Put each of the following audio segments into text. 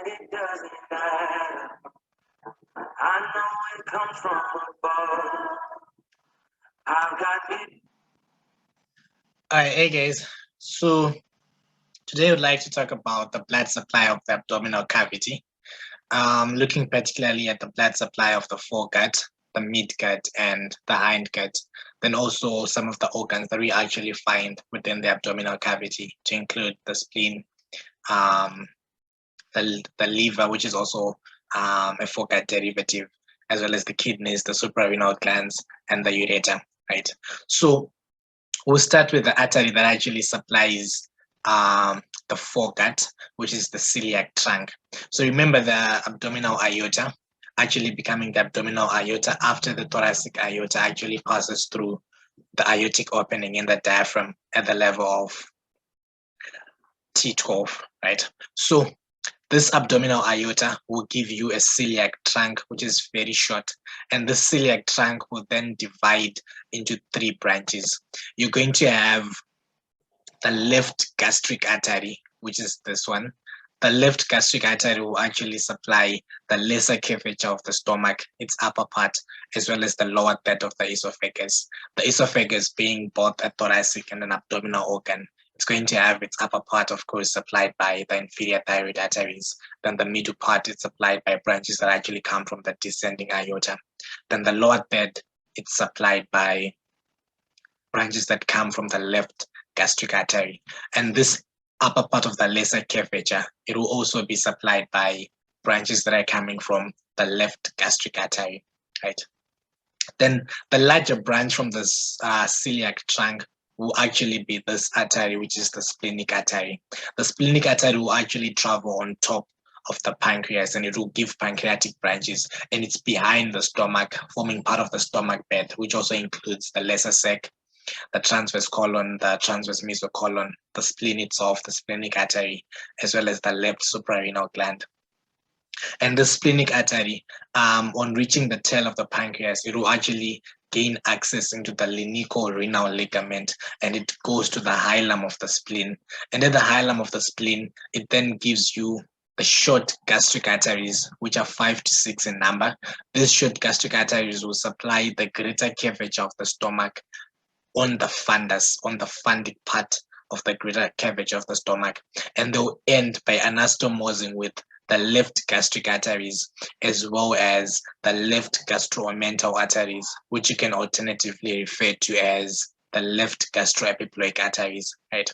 it doesn't matter. I know it comes from above. I've got it. Alright, hey guys. So today I would like to talk about the blood supply of the abdominal cavity. Looking particularly at the blood supply of the foregut, the midgut, and the hindgut. Then also some of the organs that we actually find within the abdominal cavity, to include the spleen, the liver, which is also a foregut derivative, as well as the kidneys, the suprarenal glands, and the ureter. Right. So we'll start with the artery that actually supplies the foregut, which is the celiac trunk. So remember the abdominal aorta actually becoming the abdominal aorta after the thoracic aorta actually passes through the aortic opening in the diaphragm at the level of T12, right? So this abdominal aorta will give you a celiac trunk, which is very short. And this celiac trunk will then divide into three branches. You're going to have the left gastric artery, which is this one. The left gastric artery will actually supply the lesser curvature of the stomach, its upper part, as well as the lower third of the esophagus. The esophagus being both a thoracic and an abdominal organ. It's going to have its upper part, of course, supplied by the inferior thyroid arteries. Then the middle part is supplied by branches that actually come from the descending aorta. Then the lower third, it's supplied by branches that come from the left gastric artery. And this upper part of the lesser curvature, it will also be supplied by branches that are coming from the left gastric artery, right? Then the larger branch from this celiac trunk will actually be this artery, which is the splenic artery. The splenic artery will actually travel on top of the pancreas, and it will give pancreatic branches, and it's behind the stomach, forming part of the stomach bed, which also includes the lesser sac, the transverse colon, the transverse mesocolon, the spleen itself, the splenic artery, as well as the left suprarenal gland. And the splenic artery, on reaching the tail of the pancreas, it will actually gain access into the linico-renal ligament, and it goes to the hilum of the spleen. And at the hilum of the spleen, it then gives you the short gastric arteries, which are 5 to 6 in number. These short gastric arteries will supply the greater curvature of the stomach on the fundus, on the fundic part of the greater curvature of the stomach. And they'll end by anastomosing with the left gastric arteries, as well as the left gastromental arteries, which you can alternatively refer to as the left gastroepiploic arteries, right?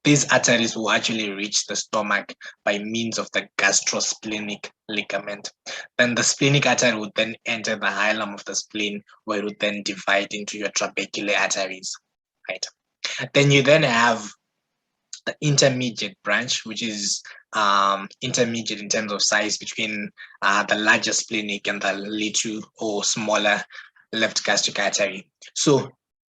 These arteries will actually reach the stomach by means of the gastrosplenic ligament. Then the splenic artery will then enter the hilum of the spleen, where it will then divide into your trabecular arteries, right? Then you then have the intermediate branch, which is intermediate in terms of size between the larger splenic and the little or smaller left gastric artery. So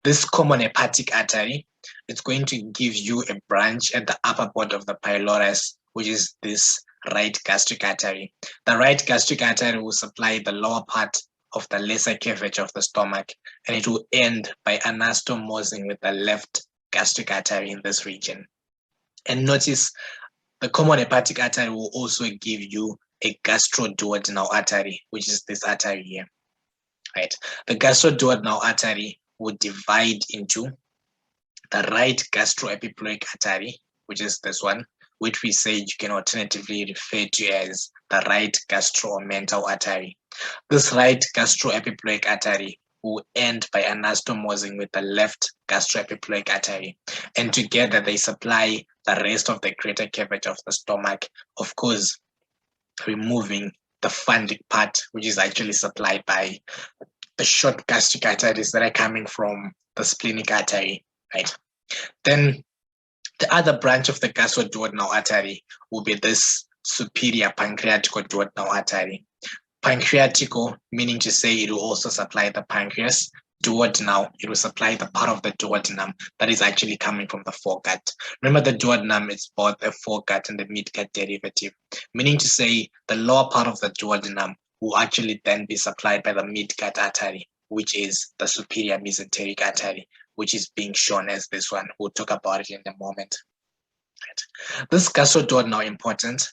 this common hepatic artery, it's going to give you a branch at the upper part of the pylorus, which is this right gastric artery. The right gastric artery will supply the lower part of the lesser curvature of the stomach, and it will end by anastomosing with the left gastric artery in this region. And notice the common hepatic artery will also give you a gastroduodenal artery, which is this artery here, right? The gastroduodenal artery will divide into the right gastroepiploic artery, which is this one, which we say you can alternatively refer to as the right gastromental artery. This right gastroepiploic artery will end by anastomosing with the left gastroepiploic artery. And together they supply the rest of the greater curvature of the stomach, of course, removing the fundic part, which is actually supplied by the short gastric arteries that are coming from the splenic artery, right? Then the other branch of the gastroduodenal artery will be this superior pancreatico-duodenal artery. Pancreatico, meaning to say it will also supply the pancreas. Duodenal, it will supply the part of the duodenum that is actually coming from the foregut. Remember, the duodenum is both a foregut and the midgut derivative, meaning to say the lower part of the duodenum will actually then be supplied by the midgut artery, which is the superior mesenteric artery, which is being shown as this one. We'll talk about it in a moment. This gastroduodenal important.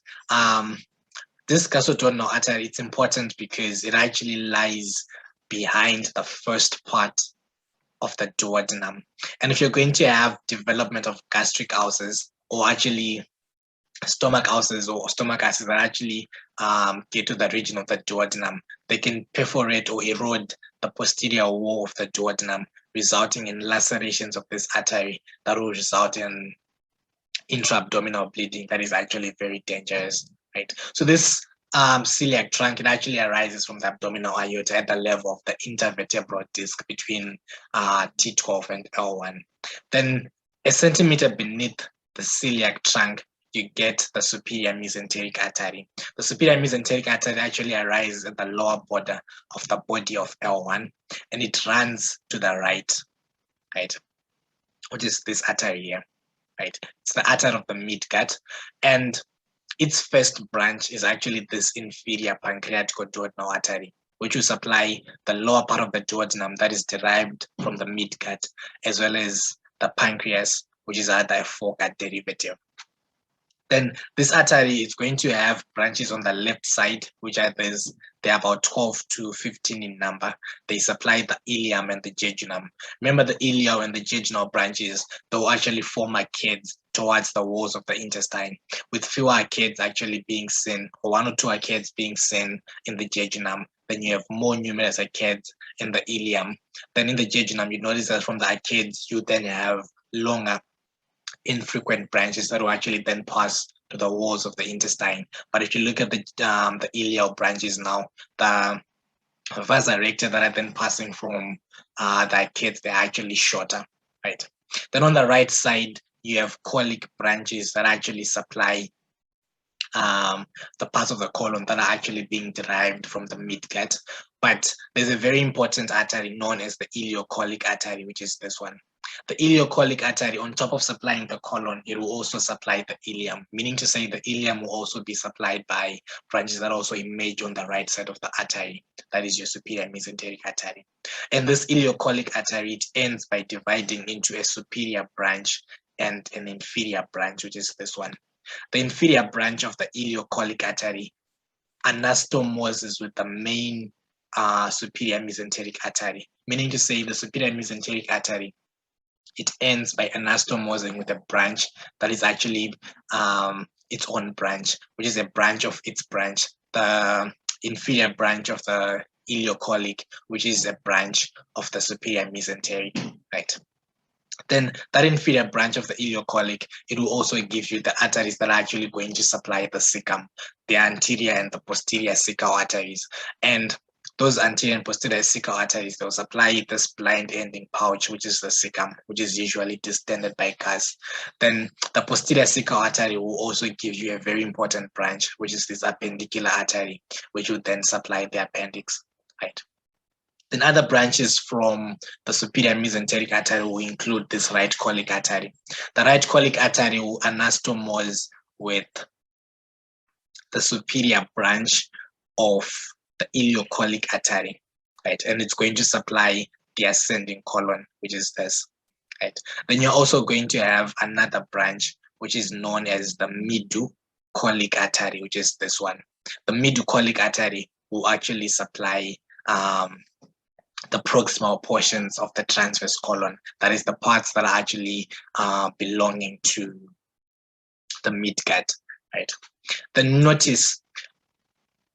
This gastroduodenal artery, it's important because it actually lies behind the first part of the duodenum. And if you're going to have development of gastric ulcers, or actually stomach ulcers or stomach acids that actually get to the region of the duodenum, they can perforate or erode the posterior wall of the duodenum, resulting in lacerations of this artery that will result in intra-abdominal bleeding that is actually very dangerous, right? So this celiac trunk, it actually arises from the abdominal aorta at the level of the intervertebral disc between T12 and L1. Then a centimeter beneath the celiac trunk, you get the superior mesenteric artery. The superior mesenteric artery actually arises at the lower border of the body of L1, and it runs to the right, which is this artery here. Right, it's the artery of the midgut, and its first branch is actually this inferior pancreatic duodenal artery, which will supply the lower part of the duodenum that is derived from the midgut, as well as the pancreas, which is either a foregut derivative. Then this artery is going to have branches on the left side, which are they're about 12 to 15 in number. They supply the ileum and the jejunum. Remember, the ileal and the jejunal branches, they'll actually form arcades towards the walls of the intestine, with fewer arcades actually being seen, or one or two arcades being seen in the jejunum. Then you have more numerous arcades in the ileum. Then in the jejunum, you notice that from the arcades, you then have longer infrequent branches that will actually then pass to the walls of the intestine. But if you look at the ileal branches now, the vasa recta that are then passing from the arcades, they're actually shorter, right? Then on the right side, you have colic branches that actually supply the parts of the colon that are actually being derived from the midgut. But there's a very important artery known as the ileocolic artery, which is this one. The ileocolic artery, on top of supplying the colon, it will also supply the ileum, meaning to say the ileum will also be supplied by branches that also emerge on the right side of the artery. That is your superior mesenteric artery. And this ileocolic artery, it ends by dividing into a superior branch and an inferior branch, which is this one. The inferior branch of the ileocolic artery anastomoses with the main superior mesenteric artery, meaning to say the superior mesenteric artery, it ends by anastomosing with a branch that is actually its own branch, which is a branch of its branch, the inferior branch of the ileocolic, which is a branch of the superior mesenteric, right? Then that inferior branch of the ileocolic, it will also give you the arteries that are actually going to supply the cecum, the anterior and the posterior cecal arteries. And those anterior and posterior cecal arteries, they'll supply this blind ending pouch, which is the cecum, which is usually distended by gas. Then the posterior cecal artery will also give you a very important branch, which is this appendicular artery, which will then supply the appendix, right? Then other branches from the superior mesenteric artery will include this right colic artery. The right colic artery will anastomose with the superior branch of the ileocolic artery, right? And it's going to supply the ascending colon, which is this, right? Then you're also going to have another branch, which is known as the meducolic artery, which is this one. The meducolic artery will actually supply the proximal portions of the transverse colon. That is the parts that are actually belonging to the midgut, right? Then notice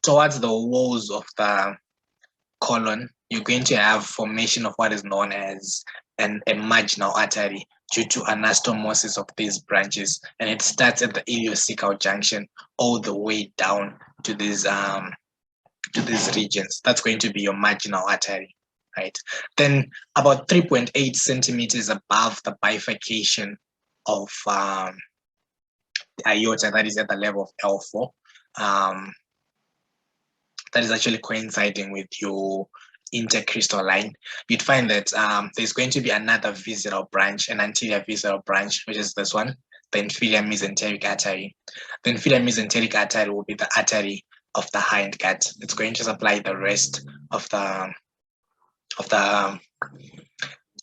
towards the walls of the colon, you're going to have formation of what is known as a marginal artery due to anastomosis of these branches, and it starts at the ileocecal junction all the way down to these regions. That's going to be your marginal artery, right? Then about 3.8 centimeters above the bifurcation of the aorta, that is at the level of L4, that is actually coinciding with your intercrystal line, you'd find that there's going to be another visceral branch, an anterior visceral branch, which is this one, the inferior mesenteric artery. The inferior mesenteric artery will be the artery of the hindgut. It's going to supply the rest of the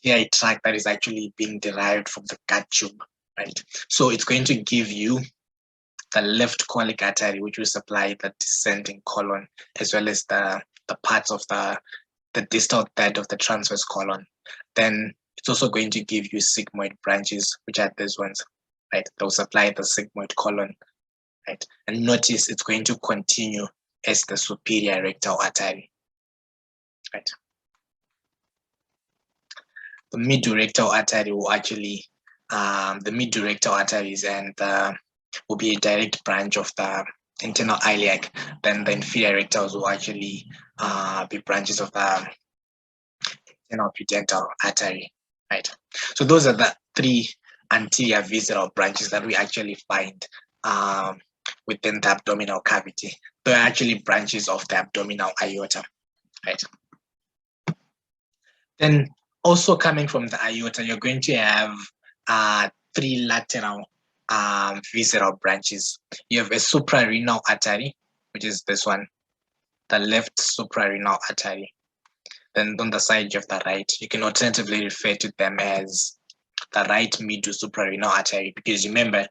GI tract that is actually being derived from the gut tube, right? So it's going to give you the left colic artery, which will supply the descending colon, as well as the parts of the distal third of the transverse colon. Then it's also going to give you sigmoid branches, which are these ones, right? They'll supply the sigmoid colon, right? And notice it's going to continue as the superior rectal artery, right? The mid-rectal artery will actually, the mid-rectal arteries and will be a direct branch of the internal iliac. Then the inferior rectals will actually be branches of the internal pudendal artery, right? So those are the three anterior visceral branches that we actually find within the abdominal cavity. They're actually branches of the abdominal aorta, right? Then also coming from the aorta, you're going to have three lateral visceral branches. You have a suprarenal artery, which is this one, the left suprarenal artery. Then on the side of the right, you can alternatively refer to them as the right middle suprarenal artery, because remember,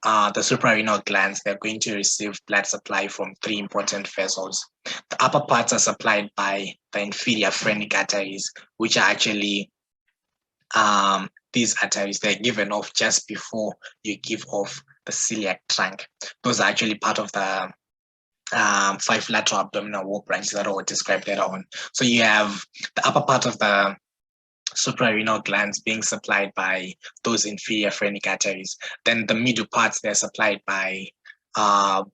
the suprarenal glands, they're going to receive blood supply from three important vessels. The upper parts are supplied by the inferior phrenic arteries, which are actually these arteries. They're given off just before you give off the celiac trunk. Those are actually part of the 5 lateral abdominal wall branches that I will describe later on. So you have the upper part of the suprarenal glands being supplied by those inferior phrenic arteries. Then the middle parts, they're supplied by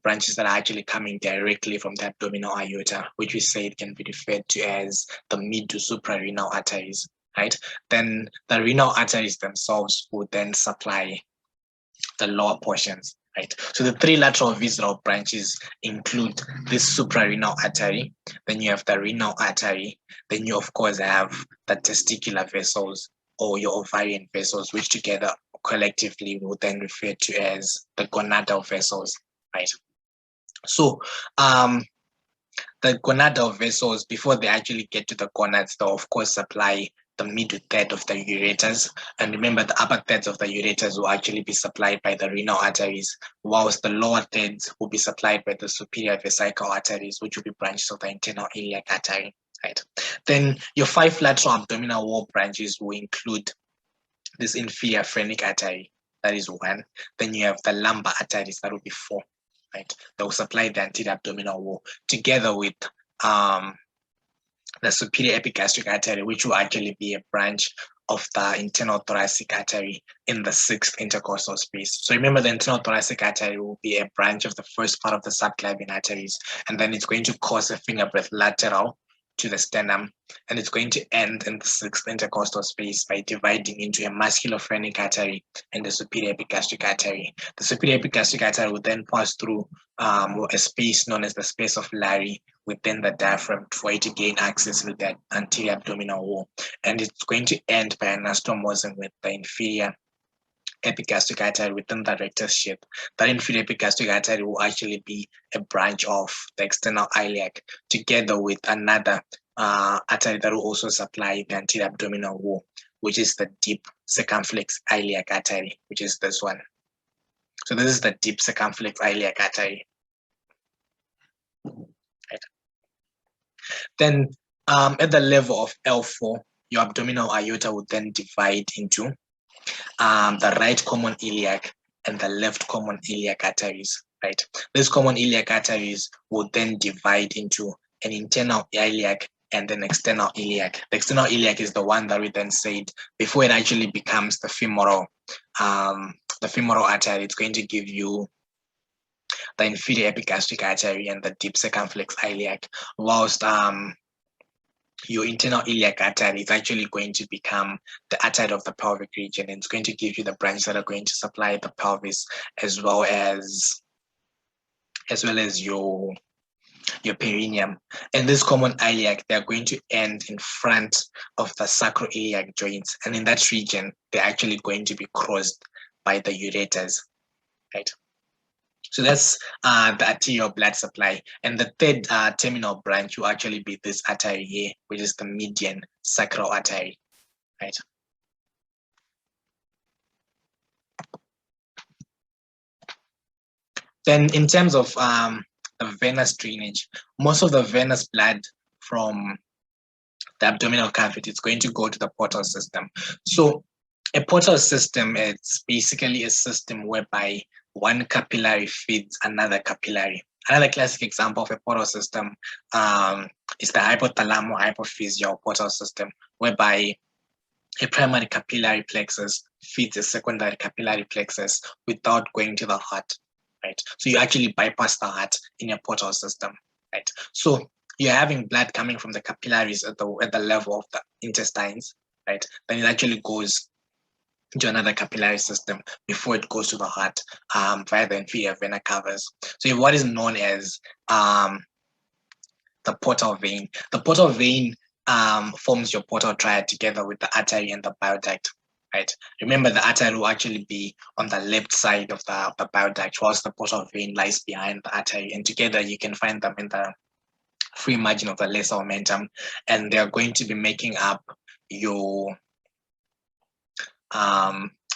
branches that are actually coming directly from the abdominal aorta, which we say it can be referred to as the middle suprarenal arteries, right? Then the renal arteries themselves would then supply the lower portions, right? So the three lateral visceral branches include this suprarenal artery, then you have the renal artery, then you of course have the testicular vessels or your ovarian vessels, which together collectively will then refer to as the gonadal vessels, right? So the gonadal vessels, before they actually get to the gonads, they'll of course supply the middle third of the ureters. And remember, the upper thirds of the ureters will actually be supplied by the renal arteries, whilst the lower thirds will be supplied by the superior vesical arteries, which will be branches of the internal iliac artery, right? Then your 5 lateral abdominal wall branches will include this inferior phrenic artery, that is 1. Then you have the lumbar arteries, that will be 4. Right, that will supply the anterior abdominal wall together with the superior epigastric artery, which will actually be a branch of the internal thoracic artery in the 6th intercostal space. So remember, the internal thoracic artery will be a branch of the first part of the subclavian arteries, and then it's going to cause a finger breadth lateral to the sternum, and it's going to end in the 6th intercostal space by dividing into a musculophrenic artery and the superior epigastric artery. The superior epigastric artery will then pass through a space known as the space of Larry within the diaphragm for it to gain access with the anterior abdominal wall, and it's going to end by anastomosing with the inferior epigastric artery within the rectus sheath. That inferior epigastric artery will actually be a branch of the external iliac, together with another artery that will also supply the anterior abdominal wall, which is the deep circumflex iliac artery, which is this one. So this is the deep circumflex iliac artery. Right. Then at the level of L4, your abdominal aorta will then divide into the right common iliac and the left common iliac arteries, right? These common iliac arteries will then divide into an internal iliac and an external iliac. The external iliac is the one that we then said before it actually becomes the femoral artery. It's going to give you the inferior epigastric artery and the deep circumflex iliac, whilst your internal iliac artery is actually going to become the artery of the pelvic region, and it's going to give you the branches that are going to supply the pelvis as well as your perineum. And this common iliac, they're going to end in front of the sacroiliac joints, and in that region they're actually going to be crossed by the ureters, right? So that's the arterial blood supply. And the third terminal branch will actually be this artery here, which is the median sacral artery, right? Then in terms of the venous drainage, most of the venous blood from the abdominal cavity is going to go to the portal system. So a portal system is basically a system whereby one capillary feeds another capillary. Another classic example of a portal system is the hypothalamo-hypophyseal portal system, whereby a primary capillary plexus feeds a secondary capillary plexus without going to the heart, right? So you actually bypass the heart in a portal system, right? So you're having blood coming from the capillaries at the level of the intestines, right? Then it actually goes into another capillary system before it goes to the heart via the inferior vena cavas. So you have what is known as the portal vein. The portal vein forms your portal triad together with the artery and the bile duct, right? Remember, the artery will actually be on the left side of the bile duct, whilst the portal vein lies behind the artery, and together you can find them in the free margin of the lesser omentum, and they're going to be making up your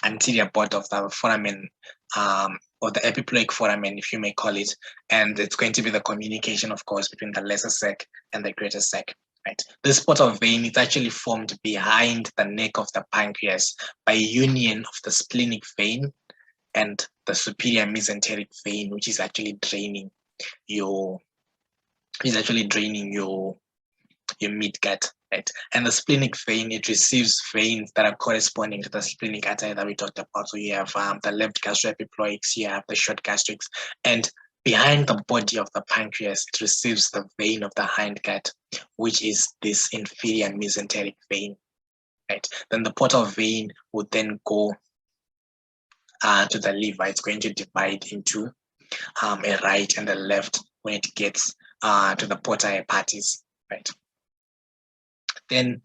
anterior part of the foramen, or the epiploic foramen, if you may call it, and it's going to be the communication, of course, between the lesser sac and the greater sac. Right. This portal vein is actually formed behind the neck of the pancreas by union of the splenic vein and the superior mesenteric vein, which is actually draining your midgut, right? And the splenic vein, it receives veins that are corresponding to the splenic artery that we talked about. So you have the left gastroepiploics, you have the short gastrics, and behind the body of the pancreas, it receives the vein of the hindgut, which is this inferior mesenteric vein, right? Then the portal vein would then go to the liver. It's going to divide into a right and a left when it gets to the porta hepatis, right? Then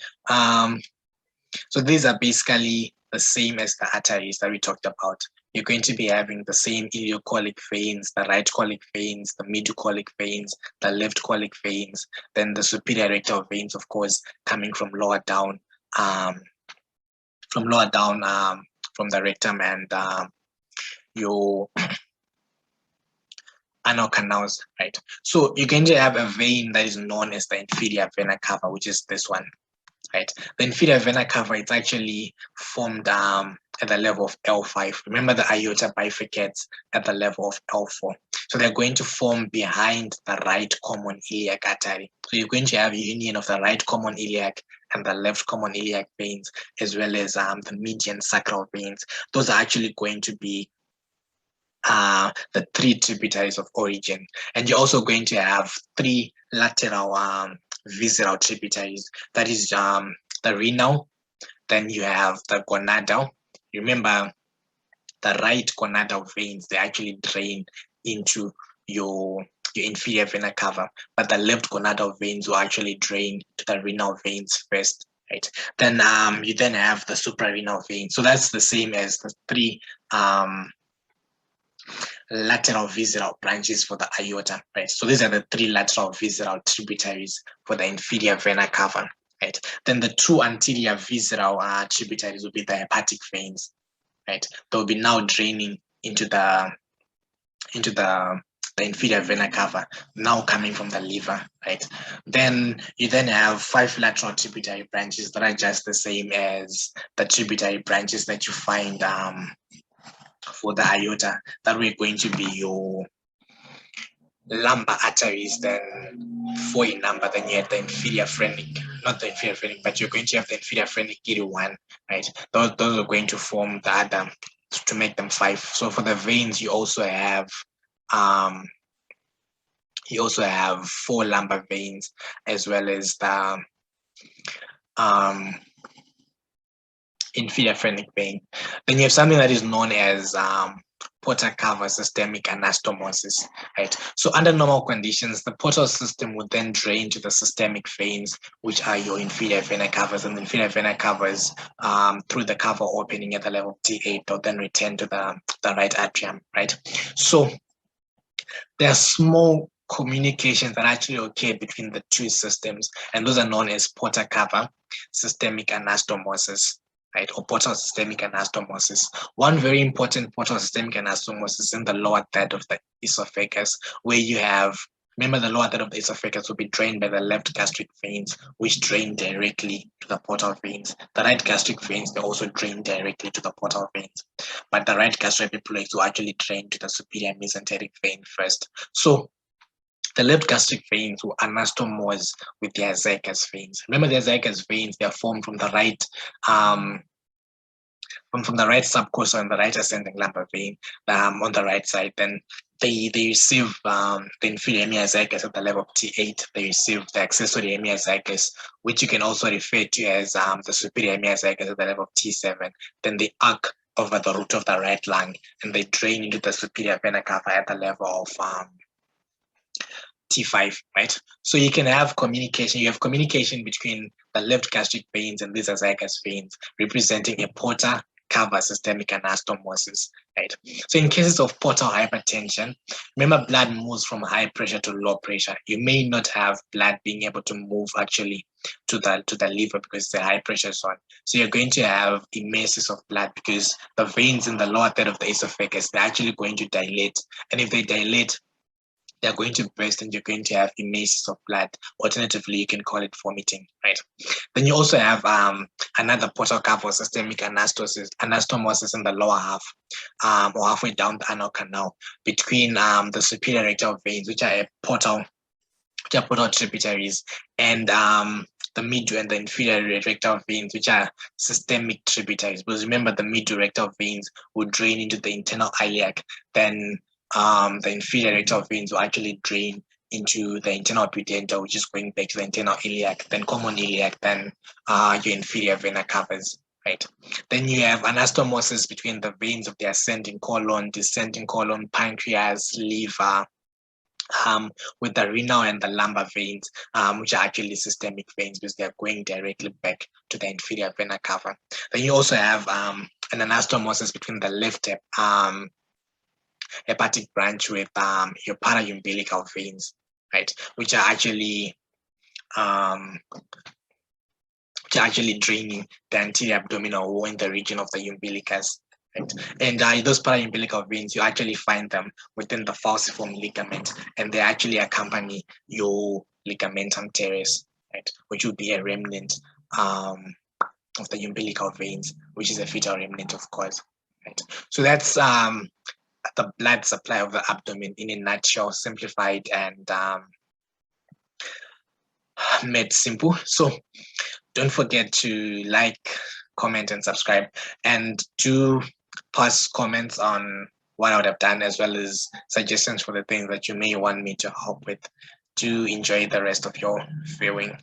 so these are basically the same as the arteries that we talked about. You're going to be having the same ileocolic veins, the right colic veins, the midocolic veins, the left colic veins, then the superior rectal veins, of course, coming from lower down, from the rectum and your anal canals, right? So you're going to have a vein that is known as the inferior vena cava, which is this one, right? The inferior vena cava is actually formed at the level of L5. Remember, the aorta bifurcates at the level of L4. So they're going to form behind the right common iliac artery. So you're going to have a union of the right common iliac and the left common iliac veins, as well as the median sacral veins. Those are actually going to be the three tributaries of origin. And you're also going to have three lateral visceral tributaries. That is the renal, then you have the gonadal. Remember, the right gonadal veins, they actually drain into your inferior vena cava, but the left gonadal veins will actually drain to the renal veins first, right? Then you then have the suprarenal vein. So that's the same as the three lateral visceral branches for the aorta, right? So these are the three lateral visceral tributaries for the inferior vena cava, right? Then the two anterior visceral tributaries will be the hepatic veins, right? They'll be now draining into the inferior vena cava, now coming from the liver, right? Then you then have 5 lateral tributary branches that are just the same as the tributary branches that you find for the aorta. That we're going to be your lumbar arteries, then 4 in number. Then you have the inferior phrenic, not the inferior phrenic, but you're going to have the inferior phrenic one, right? Those are going to form the other to make them 5. So for the veins, you also have 4 lumbar veins, as well as the inferior phrenic vein. Then you have something that is known as porta cava systemic anastomosis, right? So under normal conditions, the portal system would then drain to the systemic veins, which are your inferior vena cavas, and the inferior vena cavas through the cava opening at the level of T8, they'll then return to the right atrium, right? So there are small communications that actually occur between the two systems, and those are known as porta cava systemic anastomosis. right, or portal systemic anastomosis. One very important portal systemic anastomosis in the lower third of the esophagus, where you have, remember, the lower third of the esophagus will be drained by the left gastric veins, which drain directly to the portal veins. The right gastric veins, they also drain directly to the portal veins, but the right gastroepiploids will actually drain to the superior mesenteric vein first. So the left gastric veins will anastomose with the azygous veins. Remember, the azygous veins, they are formed from the right from the right subcostal and the right ascending lumbar vein on the right side. Then they receive the inferior hemiazygous at the level of T8. They receive the accessory hemiazygous, which you can also refer to as the superior hemiazygous at the level of T7. Then they arc over the root of the right lung and they drain into the superior vena cava at the level of T5, right? So you can have communication. You have communication between the left gastric veins and these azygous veins, representing a porta cava systemic anastomosis, right? So in cases of portal hypertension, remember, blood moves from high pressure to low pressure. You may not have blood being able to move actually to the liver because the high pressure is on. So you're going to have emesis of blood because the veins in the lower third of the esophagus, they're actually going to dilate. And if they dilate, they're going to burst and you're going to have emesis of blood. Alternatively, you can call it vomiting, right? Then you also have another portal cava systemic anastomosis in the lower half or halfway down the anal canal between the superior rectal veins, which are portal tributaries, and the mid and the inferior rectal veins, which are systemic tributaries. Because remember, the mid rectal veins will drain into the internal iliac, then the inferior rectal veins will actually drain into the internal pudenda, which is going back to the internal iliac, then common iliac, then your inferior vena cavas, right? Then you have anastomosis between the veins of the ascending colon, descending colon, pancreas, liver, with the renal and the lumbar veins, which are actually systemic veins because they're going directly back to the inferior vena cava. Then you also have an anastomosis between the left hepatic branch with your paraumbilical veins, right, which are actually draining the anterior abdominal wall in the region of the umbilicus. Right. And those paraumbilical veins, you actually find them within the falciform ligament, and they actually accompany your ligamentum teres, right, which would be a remnant of the umbilical veins, which is a fetal remnant, of course. Right. So that's the blood supply of the abdomen in a nutshell, simplified and made simple. So don't forget to like, comment, and subscribe, and do pass comments on what I would have done, as well as suggestions for the things that you may want me to help with. Do enjoy the rest of your viewing.